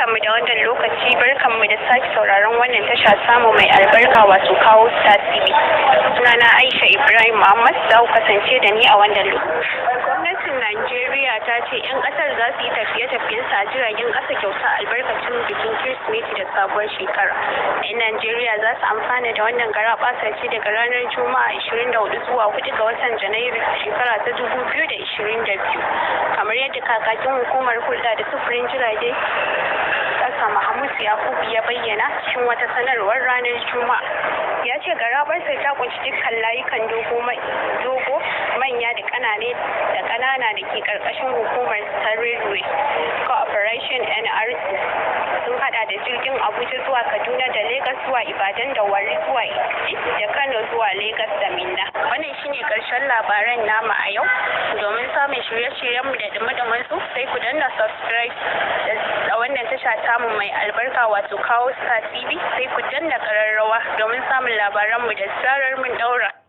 barkanmu da wannan lokaci, barkanmu da sake sauraron wannan tasha samu mai albarka wato Kawo Star TV. Sunana Aisha Ibrahim Muhammad, za ku kasance da ni a wannan lokaci. Gwamnatin Najeriya ta ce 'yan ƙasar za su yi tafiye-tafiyen sa jiragen ƙasa kyauta albarkacin bikin Kirsimeti da sabuwar shekara. 'Yan Najeriya za su amfana da wannan garaɓasa ce daga ranar Juma'a 24 zuwa 4 ga watan Janairu shekara ta 2022. Kamar yadda kakakin hukumar hulɗa da sufurin jirage ƙasa Mahmud Yakubu ya bayyana cikin wata sanarwar ranar Juma'a. Ya ce garaɓarsa ta kunshi dukkan layukan dogo, manya da ƙanana da ke ƙarƙashin hukumar ta Railway Corporation NRC. Sun hada da jirgin Abuja zuwa Kaduna da Lagos zuwa Ibadan da Warri zuwa Ikiti da Kano zuwa Lagos da Minna. Wannan shine ƙarshen labaran nama a yau. Domin samun shirye-shiryenmu da dumi su sai ku danna subscribe da wannan tasha tamu mai albarka wato Kawo Star TV, sai ku danna ƙararrawa domin samun labaranmu da zarar mun daura.